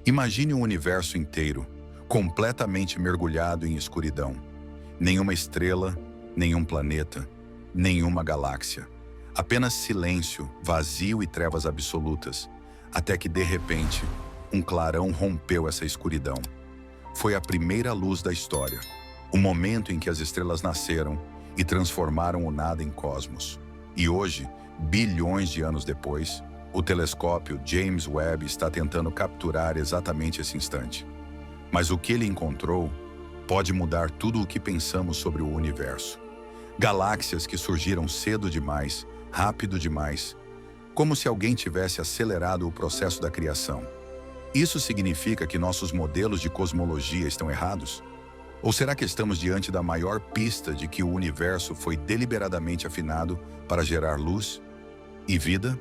Imagine um universo inteiro, completamente mergulhado em escuridão. Nenhuma estrela, nenhum planeta, nenhuma galáxia. Apenas silêncio, vazio e trevas absolutas, até que, de repente, um clarão rompeu essa escuridão. Foi a primeira luz da história, o momento em que as estrelas nasceram e transformaram o nada em cosmos. E hoje, bilhões de anos depois, o telescópio James Webb está tentando capturar exatamente esse instante. Mas o que ele encontrou pode mudar tudo o que pensamos sobre o universo. Galáxias que surgiram cedo demais, rápido demais, como se alguém tivesse acelerado o processo da criação. Isso significa que nossos modelos de cosmologia estão errados? Ou será que estamos diante da maior pista de que o universo foi deliberadamente afinado para gerar luz e vida?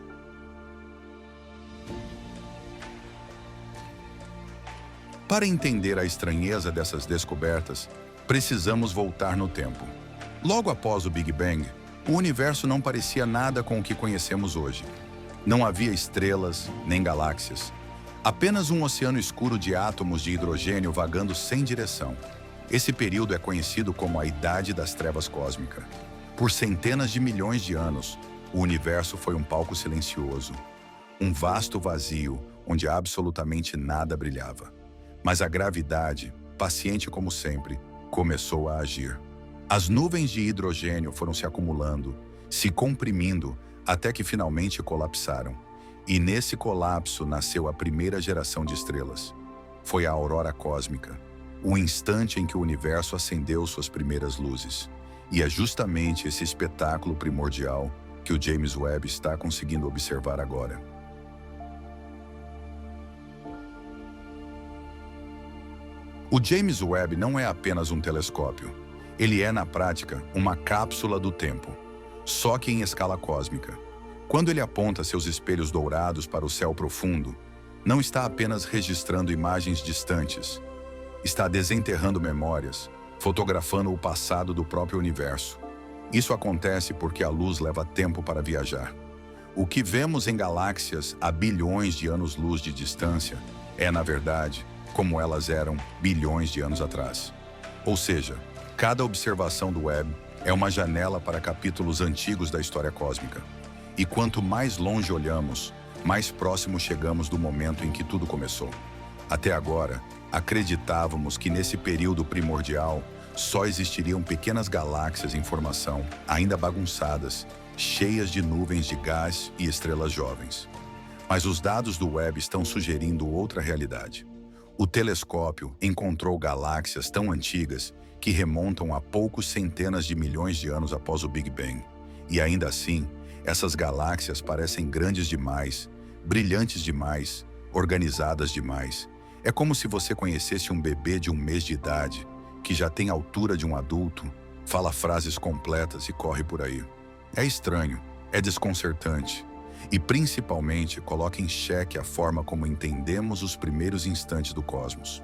Para entender a estranheza dessas descobertas, precisamos voltar no tempo. Logo após o Big Bang, o universo não parecia nada com o que conhecemos hoje. Não havia estrelas nem galáxias. Apenas um oceano escuro de átomos de hidrogênio vagando sem direção. Esse período é conhecido como a Idade das Trevas Cósmica. Por centenas de milhões de anos, o universo foi um palco silencioso. Um vasto vazio onde absolutamente nada brilhava. Mas a gravidade, paciente como sempre, começou a agir. As nuvens de hidrogênio foram se acumulando, se comprimindo, até que finalmente colapsaram. E nesse colapso nasceu a primeira geração de estrelas. Foi a aurora cósmica, o instante em que o universo acendeu suas primeiras luzes. E é justamente esse espetáculo primordial que o James Webb está conseguindo observar agora. O James Webb não é apenas um telescópio. Ele é, na prática, uma cápsula do tempo, só que em escala cósmica. Quando ele aponta seus espelhos dourados para o céu profundo, não está apenas registrando imagens distantes, está desenterrando memórias, fotografando o passado do próprio universo. Isso acontece porque a luz leva tempo para viajar. O que vemos em galáxias a bilhões de anos-luz de distância é, na verdade, como elas eram bilhões de anos atrás. Ou seja, cada observação do Webb é uma janela para capítulos antigos da história cósmica. E quanto mais longe olhamos, mais próximo chegamos do momento em que tudo começou. Até agora, acreditávamos que nesse período primordial só existiriam pequenas galáxias em formação, ainda bagunçadas, cheias de nuvens de gás e estrelas jovens. Mas os dados do Webb estão sugerindo outra realidade. O telescópio encontrou galáxias tão antigas que remontam a poucos centenas de milhões de anos após o Big Bang. E ainda assim, essas galáxias parecem grandes demais, brilhantes demais, organizadas demais. É como se você conhecesse um bebê de 1 mês de idade, que já tem a altura de um adulto, fala frases completas e corre por aí. É estranho, é desconcertante. E, principalmente, coloca em xeque a forma como entendemos os primeiros instantes do cosmos.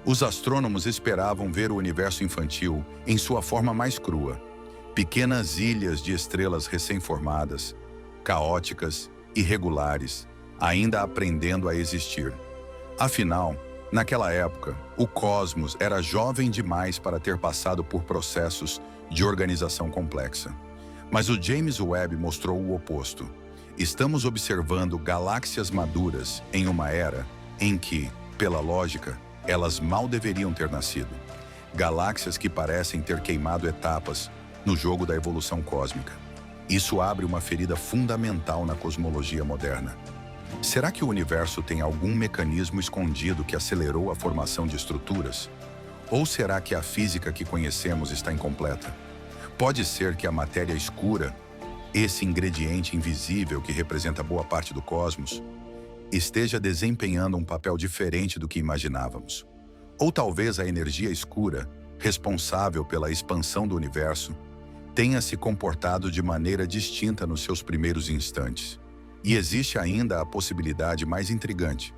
Os astrônomos esperavam ver o universo infantil em sua forma mais crua. Pequenas ilhas de estrelas recém-formadas, caóticas, irregulares, ainda aprendendo a existir. Afinal, naquela época, o cosmos era jovem demais para ter passado por processos de organização complexa. Mas o James Webb mostrou o oposto. Estamos observando galáxias maduras em uma era em que, pela lógica, elas mal deveriam ter nascido. Galáxias que parecem ter queimado etapas no jogo da evolução cósmica. Isso abre uma ferida fundamental na cosmologia moderna. Será que o universo tem algum mecanismo escondido que acelerou a formação de estruturas? Ou será que a física que conhecemos está incompleta? Pode ser que a matéria escura, esse ingrediente invisível que representa boa parte do cosmos, esteja desempenhando um papel diferente do que imaginávamos. Ou talvez a energia escura, responsável pela expansão do universo, tenha se comportado de maneira distinta nos seus primeiros instantes. E existe ainda a possibilidade mais intrigante: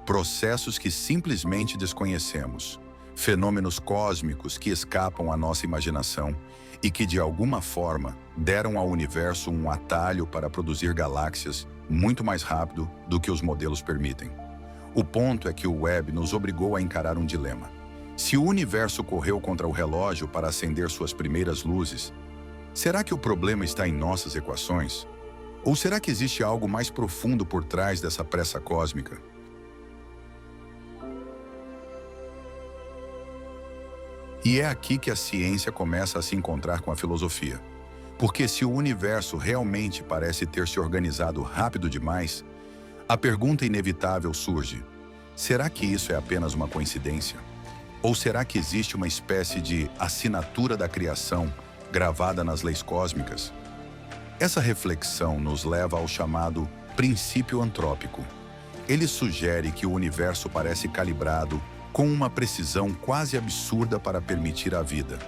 processos que simplesmente desconhecemos, fenômenos cósmicos que escapam à nossa imaginação e que, de alguma forma, deram ao universo um atalho para produzir galáxias muito mais rápido do que os modelos permitem. O ponto é que o Webb nos obrigou a encarar um dilema. Se o universo correu contra o relógio para acender suas primeiras luzes, será que o problema está em nossas equações? Ou será que existe algo mais profundo por trás dessa pressa cósmica? E é aqui que a ciência começa a se encontrar com a filosofia. Porque se o universo realmente parece ter se organizado rápido demais, a pergunta inevitável surge: será que isso é apenas uma coincidência? Ou será que existe uma espécie de assinatura da criação gravada nas leis cósmicas? Essa reflexão nos leva ao chamado princípio antrópico. Ele sugere que o universo parece calibrado com uma precisão quase absurda para permitir a vida.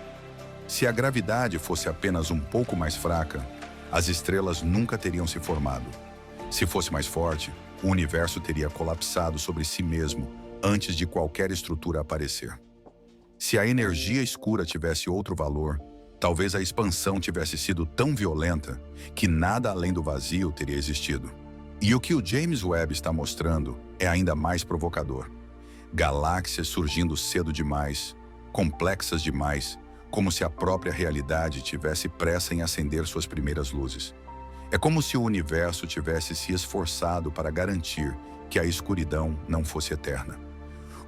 Se a gravidade fosse apenas um pouco mais fraca, as estrelas nunca teriam se formado. Se fosse mais forte, o universo teria colapsado sobre si mesmo antes de qualquer estrutura aparecer. Se a energia escura tivesse outro valor, talvez a expansão tivesse sido tão violenta que nada além do vazio teria existido. E o que o James Webb está mostrando é ainda mais provocador. Galáxias surgindo cedo demais, complexas demais, como se a própria realidade tivesse pressa em acender suas primeiras luzes. É como se o universo tivesse se esforçado para garantir que a escuridão não fosse eterna.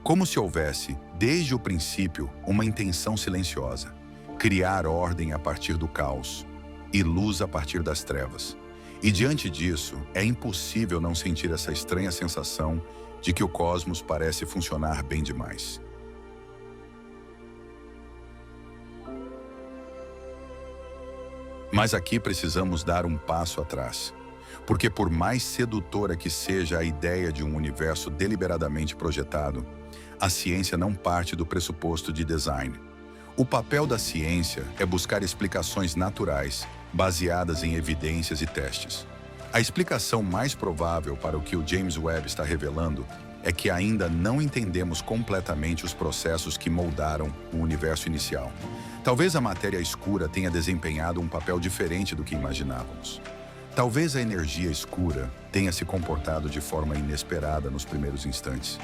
Como se houvesse, desde o princípio, uma intenção silenciosa: criar ordem a partir do caos e luz a partir das trevas. E diante disso, é impossível não sentir essa estranha sensação de que o cosmos parece funcionar bem demais. Mas aqui precisamos dar um passo atrás, porque por mais sedutora que seja a ideia de um universo deliberadamente projetado, a ciência não parte do pressuposto de design. O papel da ciência é buscar explicações naturais, baseadas em evidências e testes. A explicação mais provável para o que o James Webb está revelando é que ainda não entendemos completamente os processos que moldaram o universo inicial. Talvez a matéria escura tenha desempenhado um papel diferente do que imaginávamos. Talvez a energia escura tenha se comportado de forma inesperada nos primeiros instantes.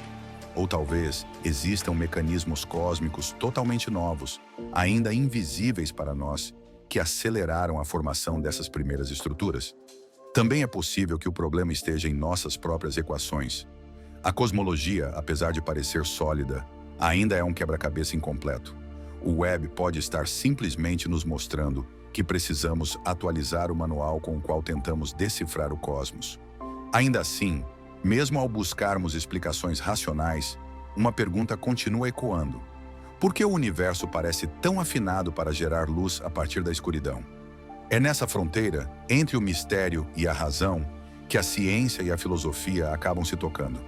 Ou talvez existam mecanismos cósmicos totalmente novos, ainda invisíveis para nós, que aceleraram a formação dessas primeiras estruturas. Também é possível que o problema esteja em nossas próprias equações. A cosmologia, apesar de parecer sólida, ainda é um quebra-cabeça incompleto. O Webb pode estar simplesmente nos mostrando que precisamos atualizar o manual com o qual tentamos decifrar o cosmos. Ainda assim, mesmo ao buscarmos explicações racionais, uma pergunta continua ecoando. Por que o universo parece tão afinado para gerar luz a partir da escuridão? É nessa fronteira, entre o mistério e a razão, que a ciência e a filosofia acabam se tocando.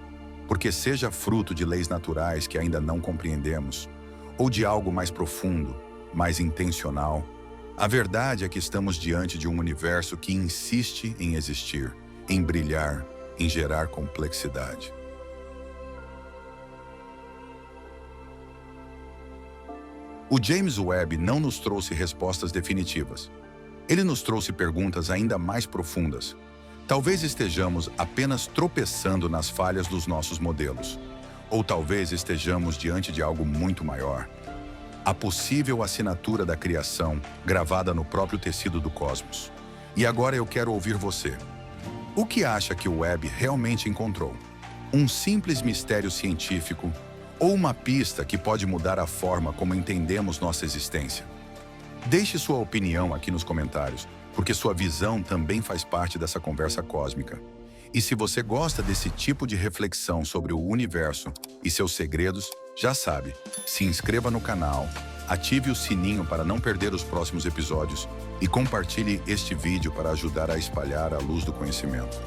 Porque seja fruto de leis naturais que ainda não compreendemos, ou de algo mais profundo, mais intencional, a verdade é que estamos diante de um universo que insiste em existir, em brilhar, em gerar complexidade. O James Webb não nos trouxe respostas definitivas. Ele nos trouxe perguntas ainda mais profundas. Talvez estejamos apenas tropeçando nas falhas dos nossos modelos. Ou talvez estejamos diante de algo muito maior. A possível assinatura da criação gravada no próprio tecido do cosmos. E agora eu quero ouvir você. O que acha que o Webb realmente encontrou? Um simples mistério científico ou uma pista que pode mudar a forma como entendemos nossa existência? Deixe sua opinião aqui nos comentários, porque sua visão também faz parte dessa conversa cósmica. E se você gosta desse tipo de reflexão sobre o universo e seus segredos, já sabe, se inscreva no canal, ative o sininho para não perder os próximos episódios e compartilhe este vídeo para ajudar a espalhar a luz do conhecimento.